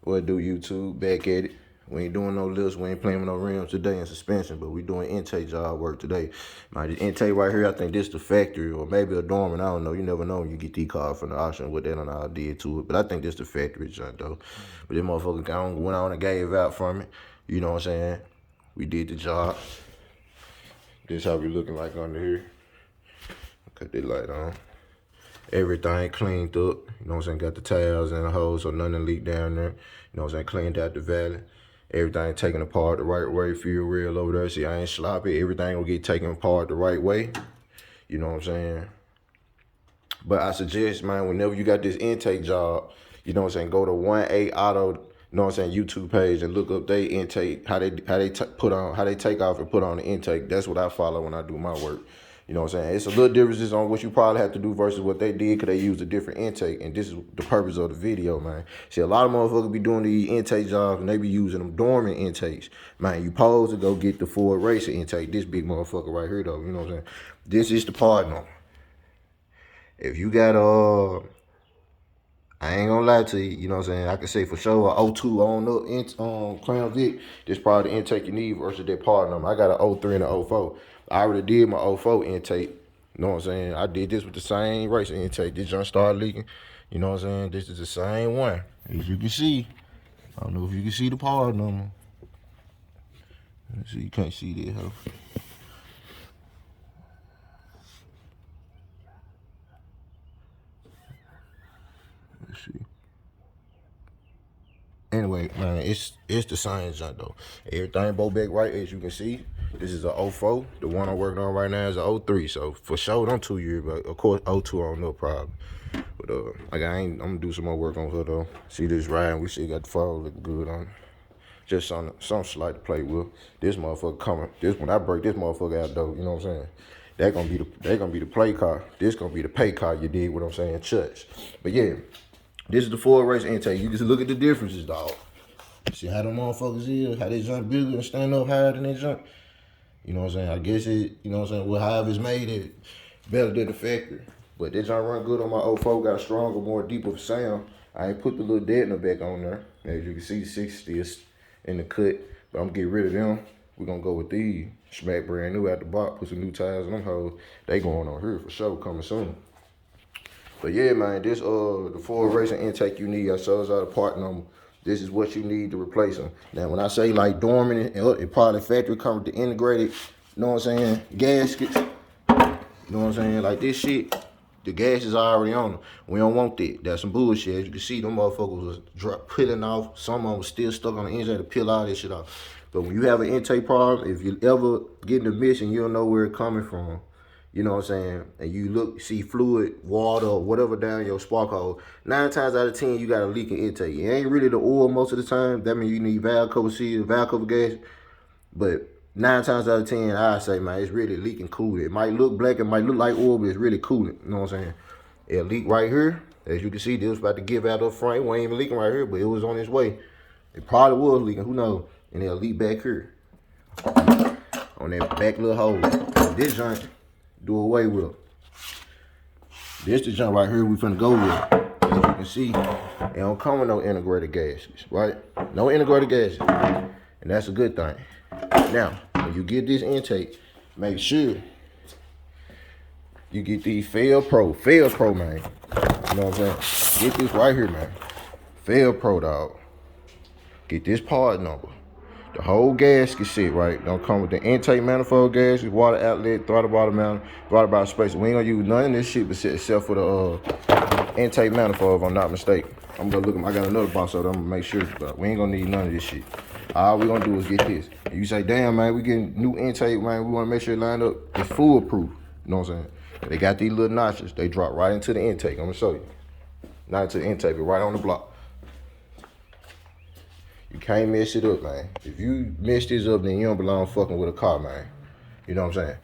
What do YouTube? Back at it. We ain't doing no lifts. We ain't playing with no rims today in suspension, but we doing intake job work today. My this intake right here, I think this the factory or maybe a dormant. I don't know. You never know when you get these cars from the auction what they done all did to it. But I think this the factory junk though. But this motherfucker went on and gave out from it. You know what I'm saying? We did the job. This how we looking like under here. Cut that light on. Everything cleaned up, you know what I'm saying? Got the tiles and the hose so nothing leaked down there. You know what I'm saying? Cleaned out the valley. Everything taken apart the right way. Feel real over there. See, I ain't sloppy. Everything will get taken apart the right way. You know what I'm saying? But I suggest, man, whenever you got this intake job, you know what I'm saying, go to 1A Auto, you know what I'm saying, YouTube page and look up their intake, how they take off and put on the intake. That's what I follow when I do my work. You know what I'm saying? It's a little differences on what you probably have to do versus what they did because they used a different intake. And this is the purpose of the video, man. See, a lot of motherfuckers be doing these intake jobs and they be using them dormant intakes. Man, you supposed to go get the Ford Racer intake. This big motherfucker right here, though. You know what I'm saying? This is the part number. If you got, I ain't gonna lie to you, you know what I'm saying? I can say for sure a 02 on up, Crown Vic, this probably the intake you need versus that part number. I got an 03 and an 04. I already did my 04 intake. You know what I'm saying? I did this with the same racer intake. This junk started leaking. You know what I'm saying? This is the same one. As you can see, I don't know if you can see the part number. Let's see, you can't see that, huh? Let's see. Anyway, man, it's the same junk though. Everything both back right as you can see. This is a 04. The one I'm working on right now is a 03. So for sure, I'm 2 years, but of course 02 I don't know problem. But like I'm gonna do some more work on her though. See this riding, we see got the fall looking good on it. Just some slight to play with. This motherfucker coming. This when I break this motherfucker out though, you know what I'm saying? That gonna be the play car. This gonna be the pay car. You did what I'm saying, church. But yeah. This is the Ford Racer intake. You can look at the differences, dog. See how them motherfuckers is, how they jump bigger and stand up higher than they jump. You know what I'm saying? I guess it, you know what I'm saying, well, however it's made it better than the factory. But this jump run good on my 04, got stronger, more deeper sound. I ain't put the little deadener back on there. As you can see, 60 is in the cut. But I'm gonna get rid of them. We're gonna go with these. Smack brand new out the box, put some new tires on them hoes. They going on here for sure, coming soon. But yeah, man, this the Ford Racing intake you need. I shows out the part number. This is what you need to replace them. Now, when I say like dormant, it probably factory comes with the integrated, you know what I'm saying, gaskets. You know what I'm saying? Like this shit, the gas is already on them. We don't want that. That's some bullshit. As you can see, them motherfuckers was peeling off. Some of them was still stuck on the engine to peel all this shit off. But when you have an intake problem, if you ever get in the mission, you don't know where it's coming from. You know what I'm saying? And you look, see fluid, water, or whatever down your spark hole. 9 times out of 10, you got a leaking intake. It ain't really the oil most of the time. That means you need valve cover seal, valve cover gas. But 9 times out of 10, I say, man, it's really leaking coolant. It might look black, it might look like oil, but it's really coolant. You know what I'm saying? It leaked right here. As you can see, this was about to give out up front. It wasn't even leaking right here, but it was on its way. It probably was leaking, who knows? And it'll leak back here. On that back little hole. This joint, do away with them. This the jump right here we finna go with. As you can see, it don't come with no integrated gaskets, right? No integrated gaskets. And that's a good thing. Now, when you get this intake, make sure you get these Fail Pro, man. You know what I'm saying? Get this right here, man. Fail Pro, dog. Get this part number. The whole gasket shit, right? Don't come with the intake manifold gasket, water outlet, throttle bottom spacer. We ain't gonna use none of this shit except for the intake manifold, if I'm not mistaken. I'm gonna look. I got another box, so I'm gonna make sure. But we ain't gonna need none of this shit. All we gonna do is get this. And you say, damn, man, we getting new intake, man. We wanna make sure it lined up. It's foolproof. You know what I'm saying? They got these little notches. They drop right into the intake. I'm gonna show you. Not into the intake, but right on the block. You can't mess it up, man. If you mess this up, then you don't belong fucking with a car, man. You know what I'm saying?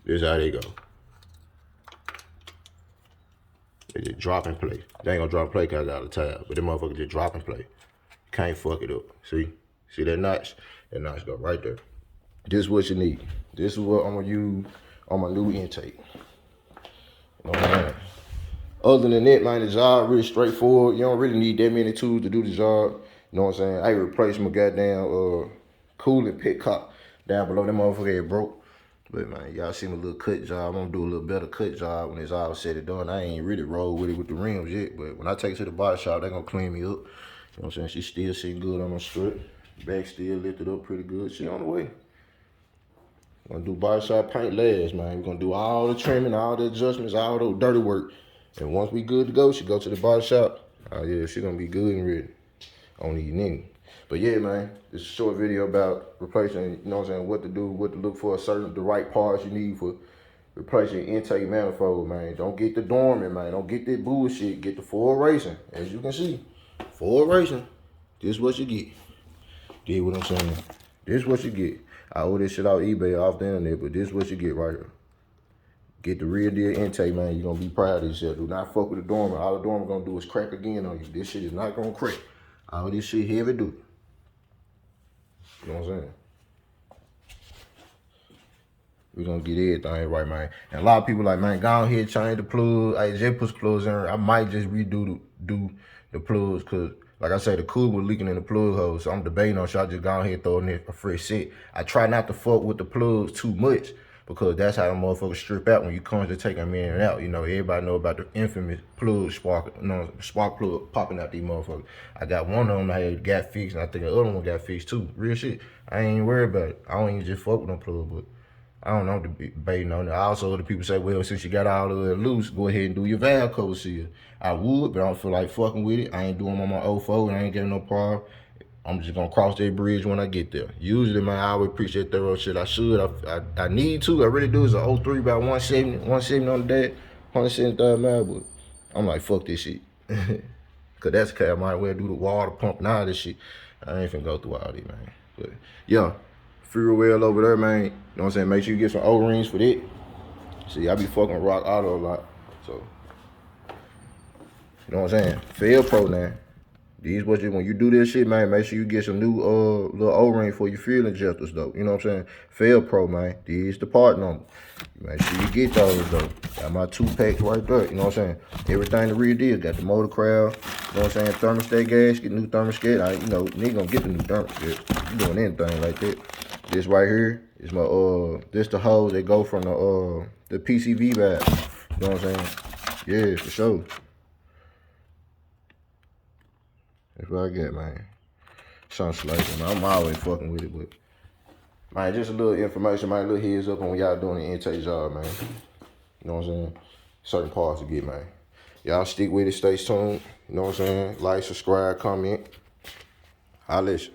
This is how they go. They just drop and play. They ain't gonna drop and play because I got a tab, but them motherfuckers just drop and play. You can't fuck it up. See? See that notch? That notch go right there. This is what you need. This is what I'm gonna use on my new intake. You know what I'm saying? Other than that, man, the job really straightforward. You don't really need that many tools to do the job. You know what I'm saying? I replaced my goddamn coolant pit cock down below. That motherfucker had broke. But man, y'all see my little cut job. I'm gonna do a little better cut job when it's all said and done. I ain't really rolled with it with the rims yet, but when I take it to the body shop, they gonna clean me up. You know what I'm saying? She still sitting good on my strip. Back still lifted up pretty good. She on the way. Gonna do body shop paint last, man. We're gonna do all the trimming, all the adjustments, all the dirty work. And once we good to go, she go to the body shop. Oh yeah, she gonna be good and ready on these niggas. But yeah, man, this is a short video about replacing, you know what I'm saying, what to do, what to look for, the right parts you need for replacing intake manifold, man. Don't get the dormant, man. Don't get that bullshit. Get the full racing. As you can see, full racing. This is what you get. Get what I'm saying? This is what you get. I owe this shit out eBay off the internet, but this is what you get right here. Get the real deal intake, man. You're gonna be proud of yourself. Do not fuck with the dormant. All the dormant gonna do is crack again on you. This shit is not gonna crack. All this shit heavy duty. You know what I'm saying? We're gonna get everything right, man. And a lot of people like, man, go ahead, change the plug. I just put plugs in. I might just redo the plugs, cause like I said, the coolant was leaking in the plug hole. So I'm debating on should I just go ahead and throw in a fresh set. I try not to fuck with the plugs too much, because that's how the motherfuckers strip out when you constantly take them in and out. You know, everybody know about the infamous plug spark, you know, spark plug popping out these motherfuckers. I got one of them that got fixed, and I think the other one got fixed too. Real shit. I ain't even worried about it. I don't even just fuck with them plugs, but I don't know, debating on it. Also, other people say, well, since you got all of it loose, go ahead and do your valve cover seal. I would, but I don't feel like fucking with it. I ain't doing them on my 04, and I ain't getting no problem. I'm just gonna cross that bridge when I get there. Usually, man, I always appreciate thorough shit. I should. I need to. I really do. It's a 03 about 170 on the day, 170,000 miles, but I'm like, fuck this shit. Cause that's okay. I might well do the water pump and all this shit. I ain't finna go through all this, man. But yeah, fuel well over there, man. You know what I'm saying? Make sure you get some O-rings for that. See, I be fucking rock auto a lot. So, you know what I'm saying? Fail pro now. These what you, when you do this shit, man, make sure you get some new little O-ring for your fuel injectors though. You know what I'm saying? Fail pro, man. These the part number. Make sure you get those though. Got my 2 packs right there. You know what I'm saying? Everything the real deal. Got the motor craft. You know what I'm saying? Thermostat gasket, new thermostat. You know, nigga gonna get the new thermostat. You doing anything like that. This right here is my this the hose that go from the PCV valve. You know what I'm saying? Yeah, for sure. That's what I get, man. Sounds like it, man. I'm always fucking with it, but man, just a little information, man. A little heads up on when y'all doing the intake job, man. You know what I'm saying? Certain parts to get, man. Y'all stick with it, stay tuned. You know what I'm saying? Like, subscribe, comment. Holla at you.